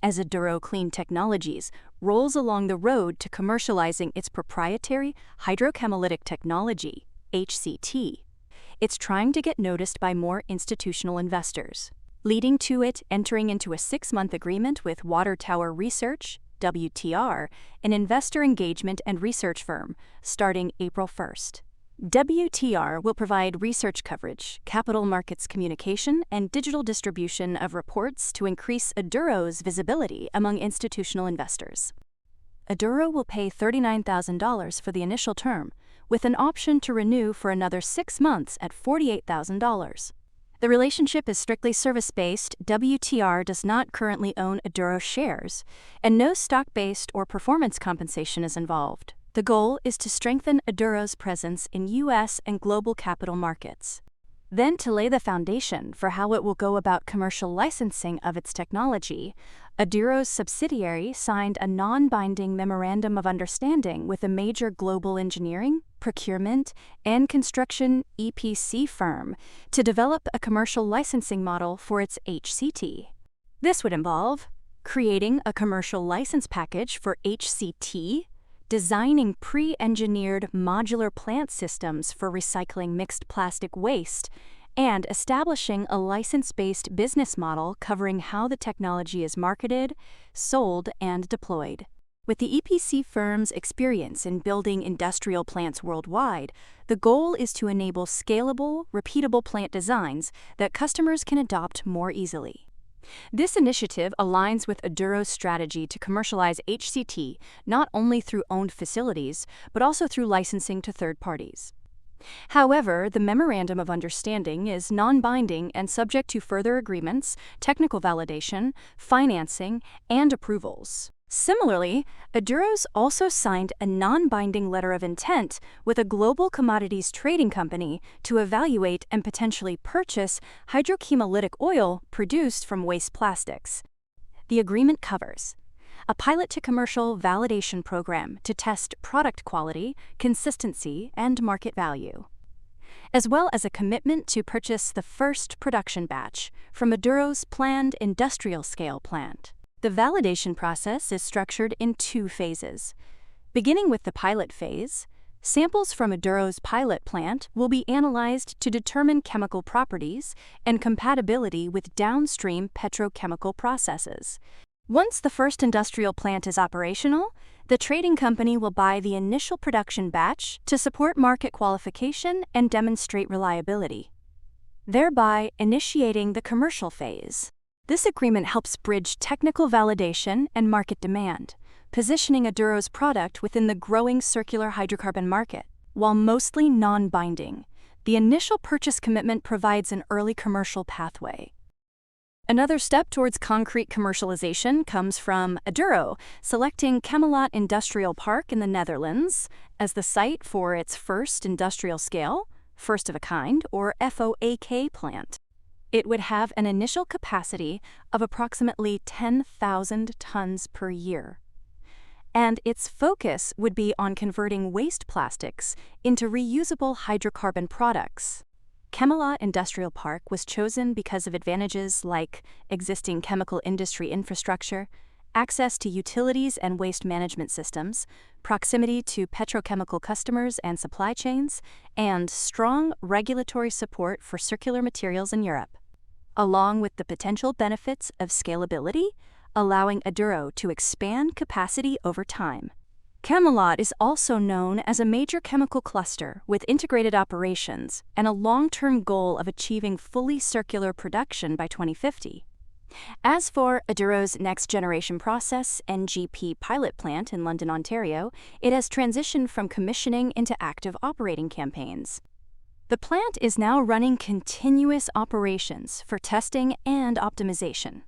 as Aduro Clean Technologies rolls along the road to commercializing its proprietary hydrochemolytic technology, HCT. It's trying to get noticed by more institutional investors, leading to it entering into a 6-month agreement with Water Tower Research, WTR, an investor engagement and research firm, starting April 1st. WTR will provide research coverage, capital markets communication, and digital distribution of reports to increase Aduro's visibility among institutional investors. Aduro will pay $39,000 for the initial term, with an option to renew for another 6 months at $48,000. The relationship is strictly service-based. WTR does not currently own Aduro shares, and no stock-based or performance compensation is involved. The goal is to strengthen Aduro's presence in U.S. and global capital markets. Then, to lay the foundation for how it will go about commercial licensing of its technology, Aduro's subsidiary signed a non-binding memorandum of understanding with a major global engineering, procurement, and construction EPC firm to develop a commercial licensing model for its HCT. This would involve creating a commercial license package for HCT, designing pre-engineered modular plant systems for recycling mixed plastic waste, and establishing a license-based business model covering how the technology is marketed, sold, and deployed. With the EPC firm's experience in building industrial plants worldwide, the goal is to enable scalable, repeatable plant designs that customers can adopt more easily. This initiative aligns with Aduro's strategy to commercialize HCT not only through owned facilities, but also through licensing to third parties. However, the Memorandum of Understanding is non-binding and subject to further agreements, technical validation, financing, and approvals. Similarly, Aduro's also signed a non-binding letter of intent with a global commodities trading company to evaluate and potentially purchase hydrochemolytic oil produced from waste plastics. The agreement covers a pilot to commercial validation program to test product quality, consistency, and market value, as well as a commitment to purchase the first production batch from Aduro's planned industrial-scale plant. The validation process is structured in 2 phases. Beginning with the pilot phase, samples from Aduro's pilot plant will be analyzed to determine chemical properties and compatibility with downstream petrochemical processes. Once the first industrial plant is operational, the trading company will buy the initial production batch to support market qualification and demonstrate reliability, thereby initiating the commercial phase. This agreement helps bridge technical validation and market demand, positioning Aduro's product within the growing circular hydrocarbon market. While mostly non-binding, the initial purchase commitment provides an early commercial pathway. Another step towards concrete commercialization comes from Aduro selecting Chemelot Industrial Park in the Netherlands as the site for its first industrial-scale, first-of-a-kind, or FOAK plant. It would have an initial capacity of approximately 10,000 tons per year, and its focus would be on converting waste plastics into reusable hydrocarbon products. Chemelot Industrial Park was chosen because of advantages like existing chemical industry infrastructure, access to utilities and waste management systems, proximity to petrochemical customers and supply chains, and strong regulatory support for circular materials in Europe, along with the potential benefits of scalability, allowing Aduro to expand capacity over time. Chemelot is also known as a major chemical cluster with integrated operations and a long-term goal of achieving fully circular production by 2050. As for Aduro's next-generation process NGP pilot plant in London, Ontario, it has transitioned from commissioning into active operating campaigns. The plant is now running continuous operations for testing and optimization.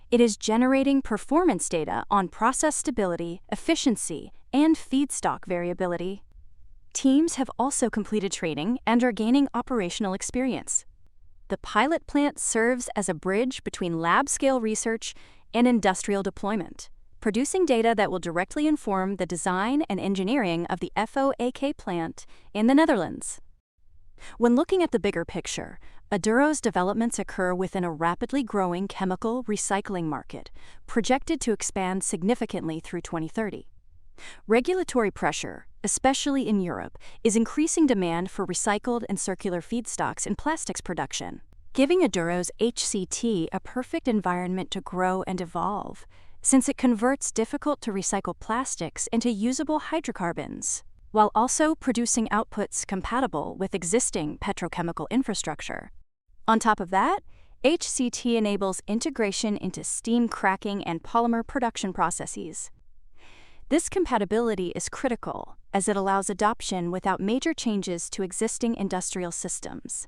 It is generating performance data on process stability, efficiency, and feedstock variability. Teams have also completed training and are gaining operational experience. The pilot plant serves as a bridge between lab-scale research and industrial deployment, producing data that will directly inform the design and engineering of the FOAK plant in the Netherlands. When looking at the bigger picture, Aduro's developments occur within a rapidly growing chemical recycling market, projected to expand significantly through 2030. Regulatory pressure, especially in Europe, is increasing demand for recycled and circular feedstocks in plastics production, giving Aduro's HCT a perfect environment to grow and evolve, since it converts difficult-to-recycle plastics into usable hydrocarbons, while also producing outputs compatible with existing petrochemical infrastructure. On top of that, HCT enables integration into steam cracking and polymer production processes. This compatibility is critical, as it allows adoption without major changes to existing industrial systems.